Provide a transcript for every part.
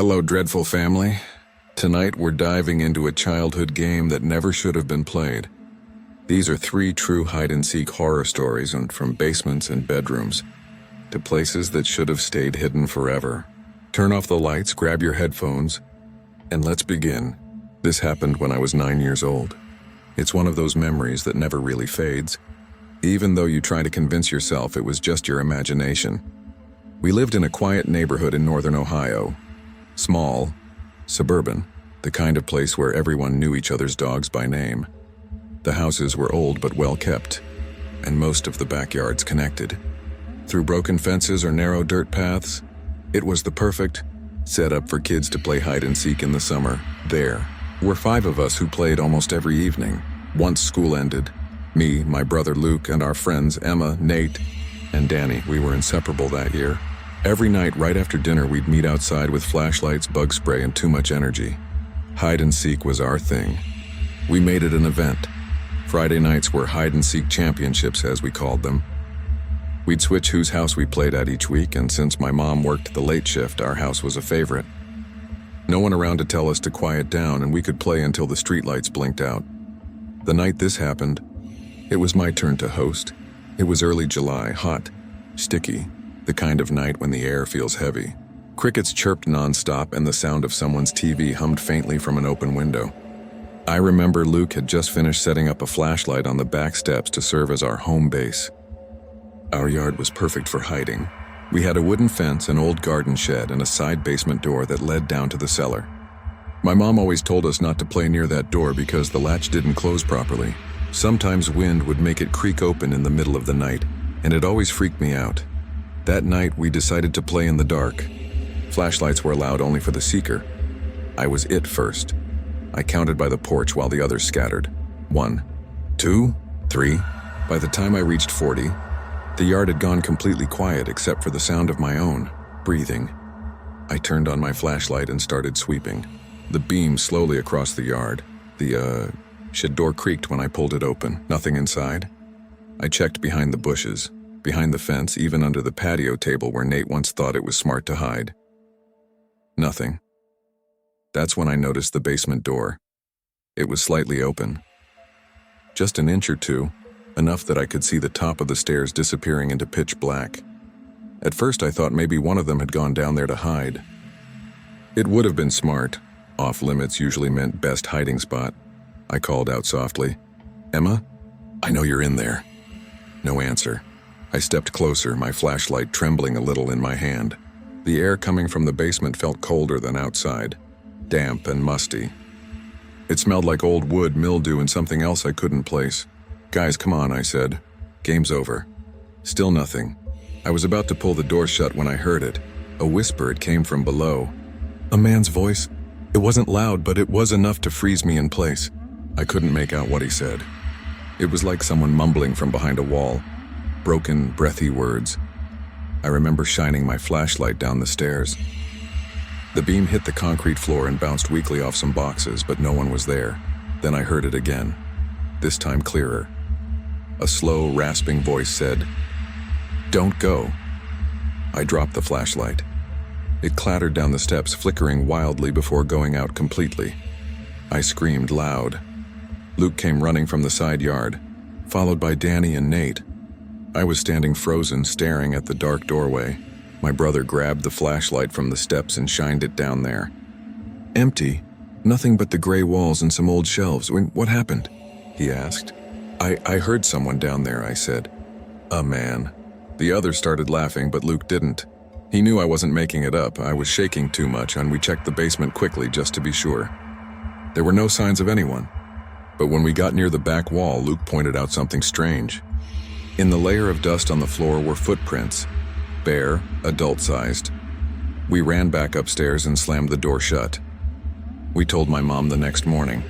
Hello, dreadful family. Tonight we're diving into a childhood game that never should have been played. These are 3 true hide-and-seek horror stories, and from basements and bedrooms to places that should have stayed hidden forever. Turn off the lights, grab your headphones, and let's begin. This happened when I was 9 years old. It's one of those memories that never really fades, even though you try to convince yourself it was just your imagination. We lived in a quiet neighborhood in northern Ohio. Small, suburban, the kind of place where everyone knew each other's dogs by name. The houses were old but well kept, and most of the backyards connected. Through broken fences or narrow dirt paths, it was the perfect setup for kids to play hide and seek in the summer. There were 5 of us who played almost every evening. Once school ended, me, my brother Luke, and our friends Emma, Nate, and Danny, we were inseparable that year. Every night right after dinner we'd meet outside with flashlights, bug spray, and too much energy. Hide and seek was our thing. We made it an event. Friday nights were hide and seek championships, as we called them. We'd switch whose house we played at each week, and since my mom worked the late shift, our house was a favorite. No one around to tell us to quiet down, and we could play until the streetlights blinked out. The night this happened, it was my turn to host. It was early July, hot, sticky, the kind of night when the air feels heavy. Crickets chirped nonstop, and the sound of someone's TV hummed faintly from an open window. I remember Luke had just finished setting up a flashlight on the back steps to serve as our home base. Our yard was perfect for hiding. We had a wooden fence, an old garden shed, and a side basement door that led down to the cellar. My mom always told us not to play near that door because the latch didn't close properly. Sometimes wind would make it creak open in the middle of the night, and it always freaked me out. That night, we decided to play in the dark. Flashlights were allowed only for the seeker. I was it first. I counted by the porch while the others scattered. 1, 2, 3. By the time I reached 40, the yard had gone completely quiet except for the sound of my own breathing. I turned on my flashlight and started sweeping the beam slowly across the yard. The shed door creaked when I pulled it open. Nothing inside. I checked behind the bushes, behind the fence, even under the patio table where Nate once thought it was smart to hide. Nothing. That's when I noticed the basement door. It was slightly open. Just an inch or two, enough that I could see the top of the stairs disappearing into pitch black. At first I thought maybe one of them had gone down there to hide. It would have been smart. Off limits usually meant best hiding spot. I called out softly, "Emma, I know you're in there." No answer. I stepped closer, my flashlight trembling a little in my hand. The air coming from the basement felt colder than outside, damp and musty. It smelled like old wood, mildew, and something else I couldn't place. "Guys, come on," I said. "Game's over." Still nothing. I was about to pull the door shut when I heard it. A whisper. It came from below. A man's voice. It wasn't loud, but it was enough to freeze me in place. I couldn't make out what he said. It was like someone mumbling from behind a wall. Broken, breathy words. I remember shining my flashlight down the stairs. The beam hit the concrete floor and bounced weakly off some boxes, but no one was there. Then I heard it again, this time clearer. A slow, rasping voice said, "Don't go." I dropped the flashlight. It clattered down the steps, flickering wildly before going out completely. I screamed loud. Luke came running from the side yard, followed by Danny and Nate. I was standing frozen, staring at the dark doorway. My brother grabbed the flashlight from the steps and shined it down there. Empty. Nothing but the gray walls and some old shelves. "What happened?" he asked. I heard someone down there," I said. "A man." The others started laughing, but Luke didn't. He knew I wasn't making it up. I was shaking too much, and we checked the basement quickly just to be sure. There were no signs of anyone. But when we got near the back wall, Luke pointed out something strange. In the layer of dust on the floor were footprints, bare, adult-sized. We ran back upstairs and slammed the door shut. We told my mom the next morning.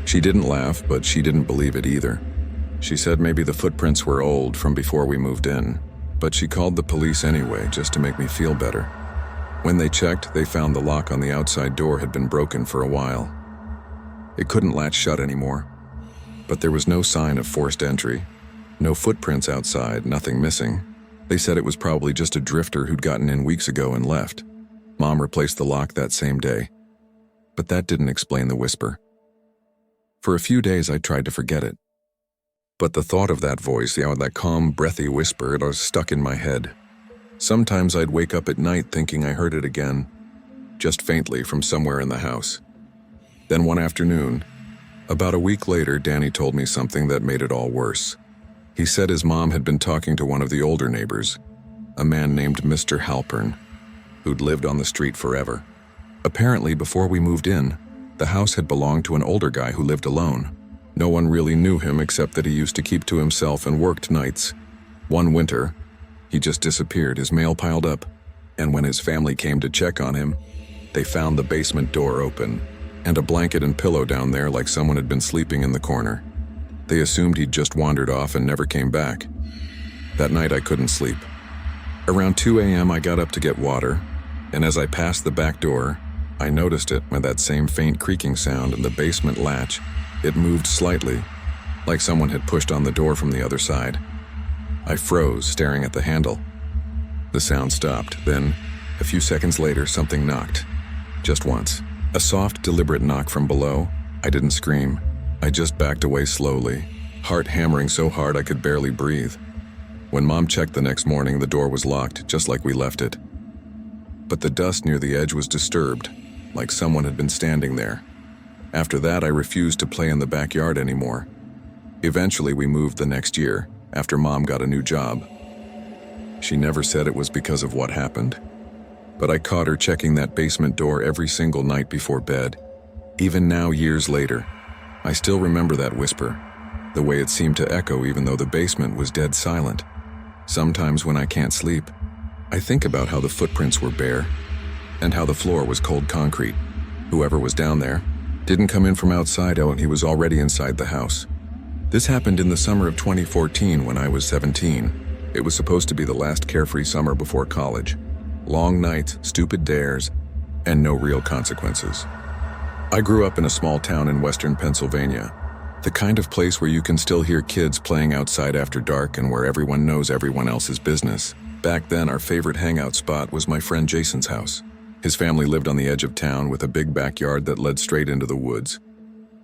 She didn't laugh, but she didn't believe it either. She said maybe the footprints were old from before we moved in, but she called the police anyway just to make me feel better. When they checked, they found the lock on the outside door had been broken for a while. It couldn't latch shut anymore, but there was no sign of forced entry. No footprints outside, nothing missing. They said it was probably just a drifter who'd gotten in weeks ago and left. Mom replaced the lock that same day, but that didn't explain the whisper. For a few days I tried to forget it. But the thought of that voice, that calm, breathy whisper, it was stuck in my head. Sometimes I'd wake up at night thinking I heard it again, just faintly from somewhere in the house. Then one afternoon, about a week later, Danny told me something that made it all worse. He said his mom had been talking to one of the older neighbors, a man named Mr. Halpern, who'd lived on the street forever. Apparently, before we moved in, the house had belonged to an older guy who lived alone. No one really knew him except that he used to keep to himself and worked nights. One winter, he just disappeared, his mail piled up, and when his family came to check on him, they found the basement door open and a blanket and pillow down there like someone had been sleeping in the corner. They assumed he'd just wandered off and never came back. That night I couldn't sleep. Around 2 a.m. I got up to get water, and as I passed the back door, I noticed it with that same faint creaking sound in the basement latch. It moved slightly, like someone had pushed on the door from the other side. I froze, staring at the handle. The sound stopped. Then, a few seconds later, something knocked. Just once. A soft, deliberate knock from below. I didn't scream. I just backed away slowly, heart hammering so hard I could barely breathe. When Mom checked the next morning, the door was locked, just like we left it. But the dust near the edge was disturbed, like someone had been standing there. After that, I refused to play in the backyard anymore. Eventually, we moved the next year, after Mom got a new job. She never said it was because of what happened, but I caught her checking that basement door every single night before bed. Even now, years later, I still remember that whisper, the way it seemed to echo even though the basement was dead silent. Sometimes when I can't sleep, I think about how the footprints were bare, and how the floor was cold concrete. Whoever was down there didn't come in from outside, and he was already inside the house. This happened in the summer of 2014 when I was 17. It was supposed to be the last carefree summer before college. Long nights, stupid dares, and no real consequences. I grew up in a small town in western Pennsylvania, the kind of place where you can still hear kids playing outside after dark and where everyone knows everyone else's business. Back then, our favorite hangout spot was my friend Jason's house. His family lived on the edge of town with a big backyard that led straight into the woods.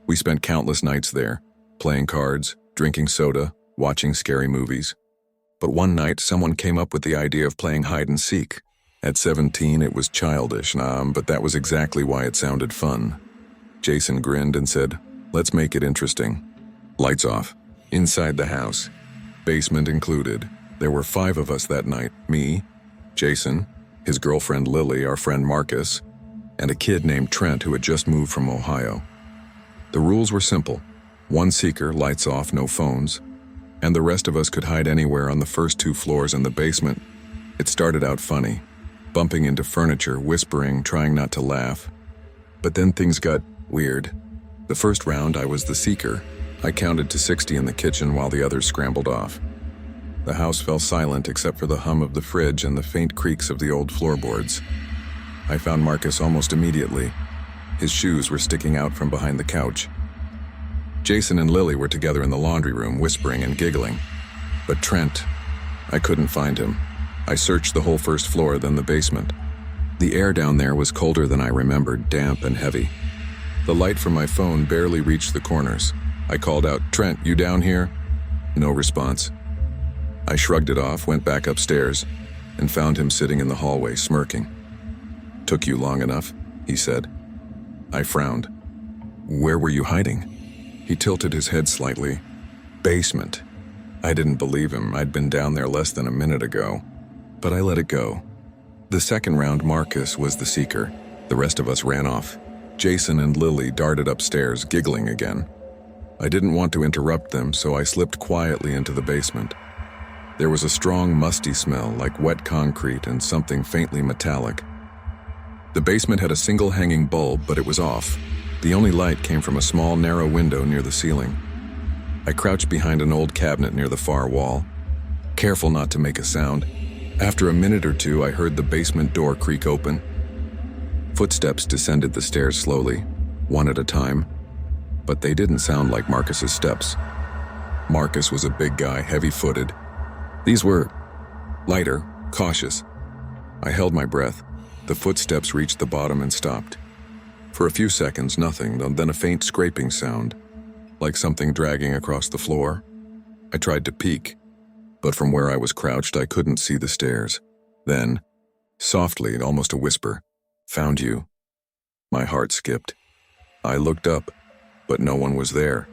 We spent countless nights there, playing cards, drinking soda, watching scary movies. But one night, someone came up with the idea of playing hide and seek. At 17, it was childish, but that was exactly why it sounded fun. Jason grinned and said, "Let's make it interesting." Lights off. Inside the house, basement included, there were 5 of us that night. Me, Jason, his girlfriend Lily, our friend Marcus, and a kid named Trent who had just moved from Ohio. The rules were simple. 1 seeker, lights off, no phones, and the rest of us could hide anywhere on the first 2 floors in the basement. It started out funny, bumping into furniture, whispering, trying not to laugh. But then things got weird. The first round, I was the seeker. I counted to 60 in the kitchen while the others scrambled off. The house fell silent except for the hum of the fridge and the faint creaks of the old floorboards. I found Marcus almost immediately. His shoes were sticking out from behind the couch. Jason and Lily were together in the laundry room, whispering and giggling. But Trent, I couldn't find him. I searched the whole first floor, then the basement. The air down there was colder than I remembered, damp and heavy. The light from my phone barely reached the corners. I called out, "Trent, you down here?" No response. I shrugged it off, went back upstairs, and found him sitting in the hallway, smirking. "Took you long enough," he said. I frowned. "Where were you hiding?" He tilted his head slightly. "Basement." I didn't believe him. I'd been down there less than a minute ago. But I let it go. The second round, Marcus was the seeker. The rest of us ran off. Jason and Lily darted upstairs, giggling again. I didn't want to interrupt them, so I slipped quietly into the basement. There was a strong, musty smell, like wet concrete and something faintly metallic. The basement had a single hanging bulb, but it was off. The only light came from a small, narrow window near the ceiling. I crouched behind an old cabinet near the far wall, careful not to make a sound. After a minute or 2, I heard the basement door creak open. Footsteps descended the stairs slowly, one at a time, but they didn't sound like Marcus's steps. Marcus was a big guy, heavy-footed. These were lighter, cautious. I held my breath. The footsteps reached the bottom and stopped. For a few seconds, nothing, then a faint scraping sound, like something dragging across the floor. I tried to peek, but from where I was crouched, I couldn't see the stairs. Then, softly, almost a whisper, "Found you." My heart skipped. I looked up, but no one was there.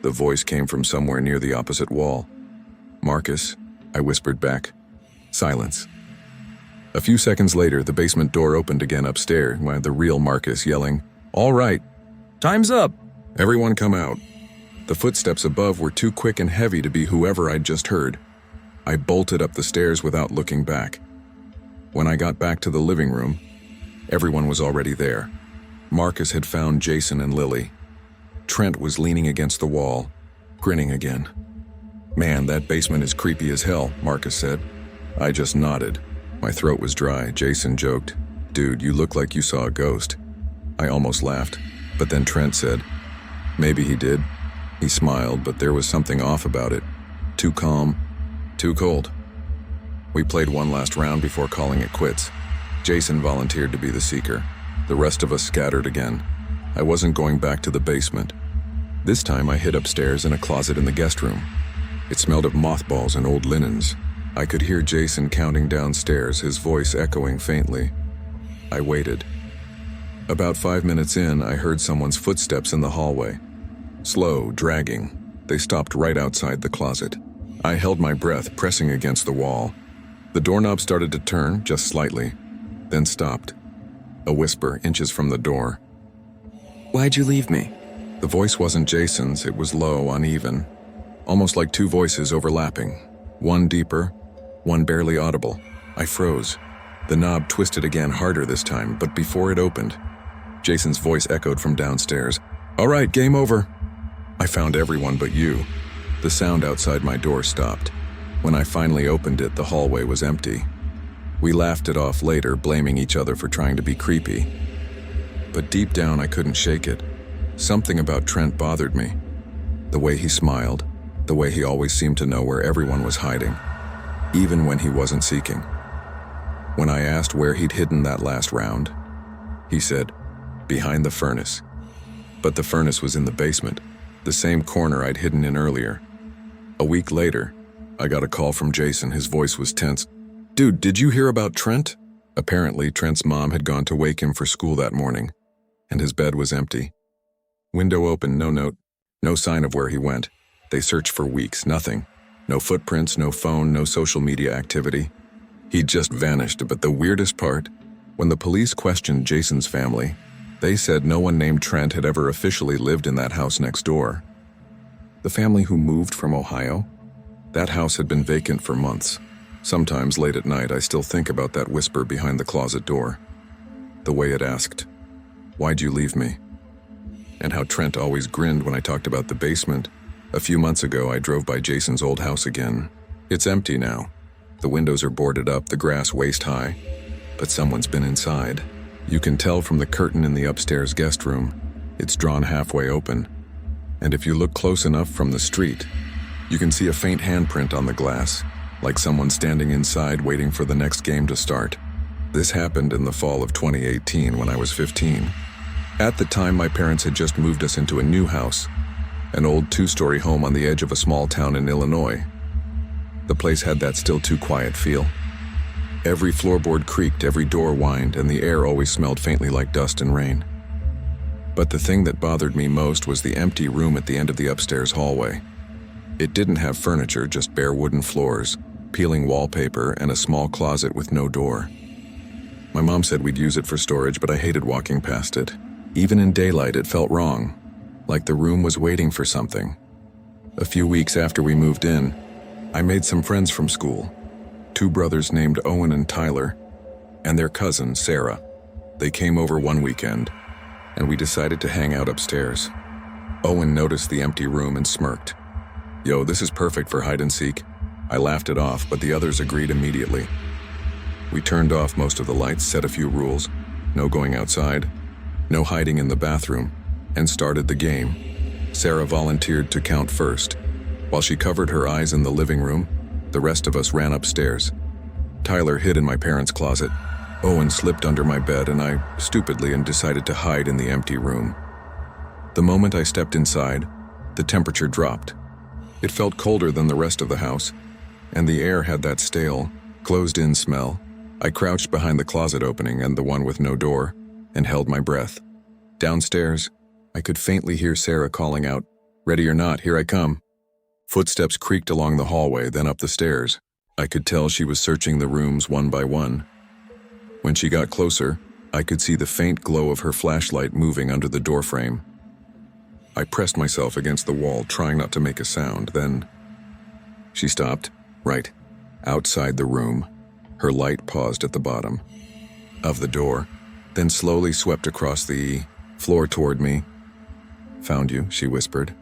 The voice came from somewhere near the opposite wall. "Marcus," I whispered back. Silence. A few seconds later, the basement door opened again upstairs, with the real Marcus yelling, "All right, time's up. Everyone come out." The footsteps above were too quick and heavy to be whoever I'd just heard. I bolted up the stairs without looking back. When I got back to the living room, everyone was already there. Marcus had found Jason and Lily. Trent was leaning against the wall, grinning again. "Man, that basement is creepy as hell," Marcus said. I just nodded. My throat was dry. Jason joked, "Dude, you look like you saw a ghost." I almost laughed, but then Trent said, "Maybe he did." He smiled, but there was something off about it. Too calm, too cold. We played one last round before calling it quits. Jason volunteered to be the seeker. The rest of us scattered again. I wasn't going back to the basement. This time I hid upstairs in a closet in the guest room. It smelled of mothballs and old linens. I could hear Jason counting downstairs, his voice echoing faintly. I waited. About 5 minutes in, I heard someone's footsteps in the hallway. Slow, dragging. They stopped right outside the closet. I held my breath, pressing against the wall. The doorknob started to turn, just slightly, then stopped. A whisper, inches from the door. "Why'd you leave me?" The voice wasn't Jason's, it was low, uneven, almost like two voices overlapping. One deeper, one barely audible. I froze. The knob twisted again, harder this time, but before it opened, Jason's voice echoed from downstairs. "All right, game over." I found everyone but you. The sound outside my door stopped. When I finally opened it, the hallway was empty. We laughed it off later, blaming each other for trying to be creepy. But deep down, I couldn't shake it. Something about Trent bothered me. The way he smiled, the way he always seemed to know where everyone was hiding, even when he wasn't seeking. When I asked where he'd hidden that last round, he said, "Behind the furnace." But the furnace was in the basement, the same corner I'd hidden in earlier. A week later, I got a call from Jason. His voice was tense. "Dude, did you hear about Trent?" Apparently, Trent's mom had gone to wake him for school that morning, and his bed was empty. Window open, no note, no sign of where he went. They searched for weeks, nothing. No footprints, no phone, no social media activity. He'd just vanished, but the weirdest part, when the police questioned Jason's family, they said no one named Trent had ever officially lived in that house next door. The family who moved from Ohio? That house had been vacant for months. Sometimes late at night, I still think about that whisper behind the closet door. The way it asked, "Why'd you leave me?" And how Trent always grinned when I talked about the basement. A few months ago, I drove by Jason's old house again. It's empty now. The windows are boarded up, the grass waist-high, but someone's been inside. You can tell from the curtain in the upstairs guest room. It's drawn halfway open. And if you look close enough from the street, you can see a faint handprint on the glass, like someone standing inside waiting for the next game to start. This happened in the fall of 2018 when I was 15. At the time, my parents had just moved us into a new house, an old two-story home on the edge of a small town in Illinois. The place had that still too quiet feel. Every floorboard creaked, every door whined, and the air always smelled faintly like dust and rain. But the thing that bothered me most was the empty room at the end of the upstairs hallway. It didn't have furniture, just bare wooden floors, peeling wallpaper, and a small closet with no door. My mom said we'd use it for storage, but I hated walking past it. Even in daylight, it felt wrong, like the room was waiting for something. A few weeks after we moved in, I made some friends from school. Two brothers named Owen and Tyler, and their cousin, Sarah. They came over one weekend, and we decided to hang out upstairs. Owen noticed the empty room and smirked. "Yo, this is perfect for hide and seek." I laughed it off, but the others agreed immediately. We turned off most of the lights, set a few rules, no going outside, no hiding in the bathroom, and started the game. Sarah volunteered to count first. While she covered her eyes in the living room, the rest of us ran upstairs. Tyler hid in my parents' closet. Owen slipped under my bed and I, stupidly, decided to hide in the empty room. The moment I stepped inside, the temperature dropped. It felt colder than the rest of the house, and the air had that stale, closed-in smell. I crouched behind the closet opening and the one with no door, and held my breath. Downstairs, I could faintly hear Sarah calling out, "Ready or not, here I come." Footsteps creaked along the hallway, then up the stairs. I could tell she was searching the rooms one by one. When she got closer, I could see the faint glow of her flashlight moving under the doorframe. I pressed myself against the wall, trying not to make a sound. Then she stopped, right outside the room. Her light paused at the bottom of the door, then slowly swept across the floor toward me. "Found you," she whispered.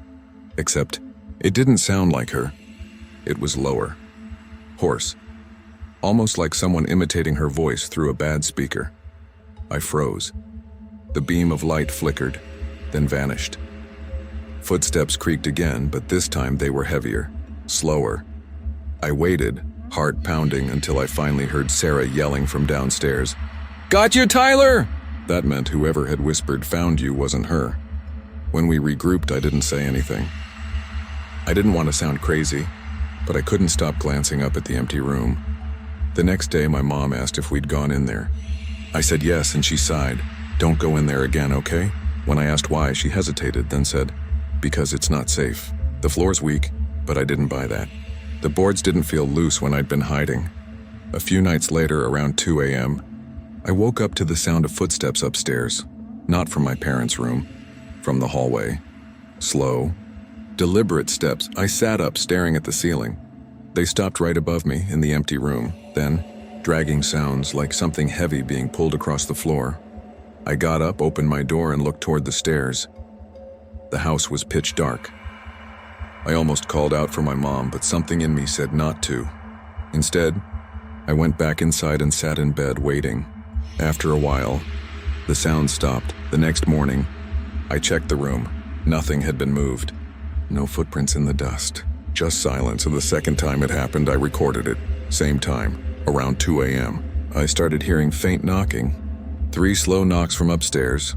Except it didn't sound like her. It was lower, hoarse, almost like someone imitating her voice through a bad speaker. I froze. The beam of light flickered, then vanished. Footsteps creaked again, but this time they were heavier, slower. I waited, heart pounding, until I finally heard Sarah yelling from downstairs, "Got you, Tyler!" That meant whoever had whispered "found you" wasn't her. When we regrouped, I didn't say anything. I didn't want to sound crazy, but I couldn't stop glancing up at the empty room. The next day, my mom asked if we'd gone in there. I said yes, and she sighed. "Don't go in there again, okay?" When I asked why, she hesitated, then said, "Because it's not safe. The floor's weak," but I didn't buy that. The boards didn't feel loose when I'd been hiding. A few nights later, around 2 a.m., I woke up to the sound of footsteps upstairs, not from my parents' room, from the hallway. Slow, deliberate steps. I sat up, staring at the ceiling. They stopped right above me in the empty room, then dragging sounds like something heavy being pulled across the floor. I got up, opened my door, and looked toward the stairs. The house was pitch dark. I almost called out for my mom, but something in me said not to. Instead, I went back inside and sat in bed waiting. After a while, the sound stopped. The next morning, I checked the room. Nothing had been moved. No footprints in the dust. Just silence, and the second time it happened, I recorded it. Same time, around 2 a.m. I started hearing faint knocking. 3 slow knocks from upstairs.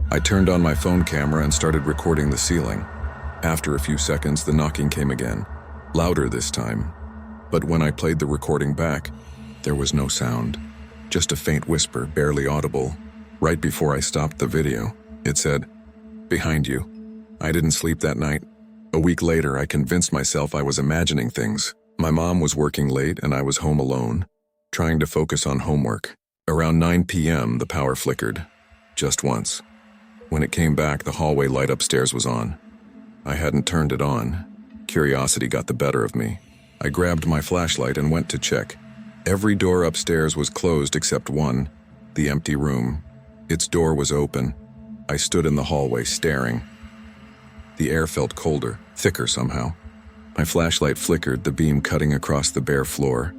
I turned on my phone camera and started recording the ceiling. After a few seconds, the knocking came again, louder this time. But when I played the recording back, there was no sound. Just a faint whisper, barely audible. Right before I stopped the video, it said, "Behind you." I didn't sleep that night. A week later, I convinced myself I was imagining things. My mom was working late and I was home alone, trying to focus on homework. Around 9 p.m., the power flickered. Just once. When it came back, the hallway light upstairs was on. I hadn't turned it on. Curiosity got the better of me. I grabbed my flashlight and went to check. Every door upstairs was closed except one, the empty room. Its door was open. I stood in the hallway, staring. The air felt colder, thicker somehow. My flashlight flickered, the beam cutting across the bare floor.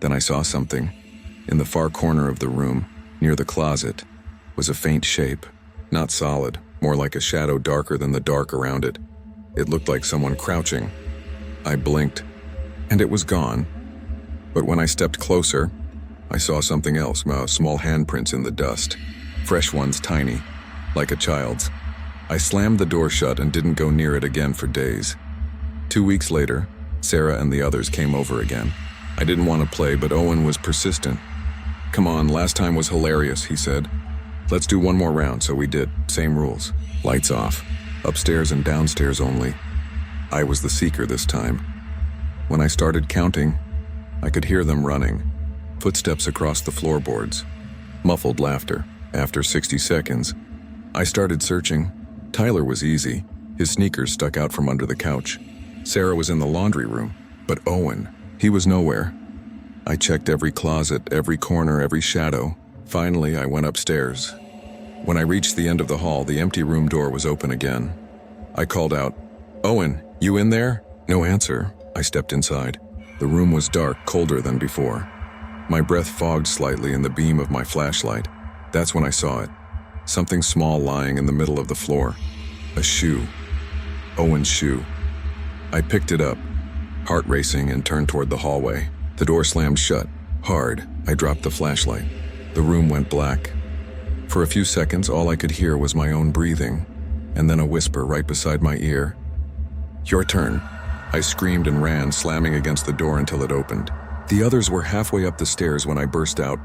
Then I saw something. In the far corner of the room, near the closet, was a faint shape. Not solid, more like a shadow darker than the dark around it. It looked like someone crouching. I blinked, and it was gone. But when I stepped closer, I saw something else, small handprints in the dust. Fresh ones, tiny, like a child's. I slammed the door shut and didn't go near it again for days. 2 weeks later, Sarah and the others came over again. I didn't want to play, but Owen was persistent. "Come on, last time was hilarious," he said. "Let's do one more round," so we did. Same rules. Lights off. Upstairs and downstairs only. I was the seeker this time. When I started counting, I could hear them running. Footsteps across the floorboards. Muffled laughter. After 60 seconds, I started searching. Tyler was easy. His sneakers stuck out from under the couch. Sarah was in the laundry room. But Owen, he was nowhere. I checked every closet, every corner, every shadow. Finally, I went upstairs. When I reached the end of the hall, the empty room door was open again. I called out, "Owen, you in there?" No answer. I stepped inside. The room was dark, colder than before. My breath fogged slightly in the beam of my flashlight. That's when I saw it. Something small lying in the middle of the floor. A shoe. Owen's shoe. I picked it up, heart racing, and turned toward the hallway. The door slammed shut. Hard. I dropped the flashlight. The room went black. For a few seconds, all I could hear was my own breathing, and then a whisper right beside my ear. "Your turn." I screamed and ran, slamming against the door until it opened. The others were halfway up the stairs when I burst out.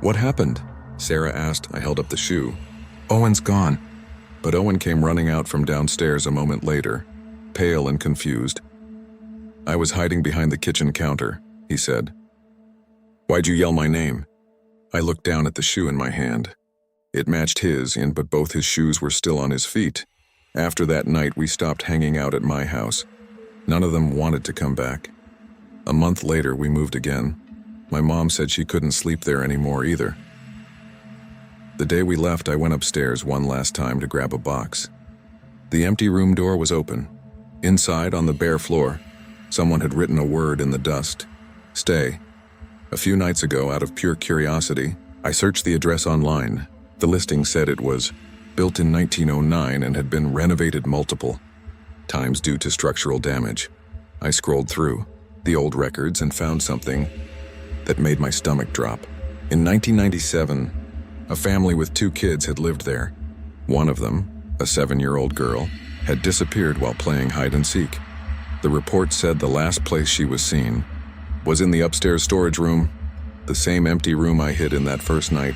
"What happened?" Sarah asked. I held up the shoe. "Owen's gone." But Owen came running out from downstairs a moment later, pale and confused. "I was hiding behind the kitchen counter," he said. "Why'd you yell my name?" I looked down at the shoe in my hand. It matched his, but both his shoes were still on his feet. After that night, we stopped hanging out at my house. None of them wanted to come back. A month later, we moved again. My mom said she couldn't sleep there anymore either. The day we left, I went upstairs one last time to grab a box. The empty room door was open. Inside, on the bare floor, someone had written a word in the dust: "Stay." A few nights ago, out of pure curiosity, I searched the address online. The listing said it was built in 1909 and had been renovated multiple times due to structural damage. I scrolled through the old records and found something that made my stomach drop. In 1997, a family with 2 kids had lived there. One of them, a 7-year-old girl, had disappeared while playing hide and seek. The report said the last place she was seen was in the upstairs storage room, the same empty room I hid in that first night.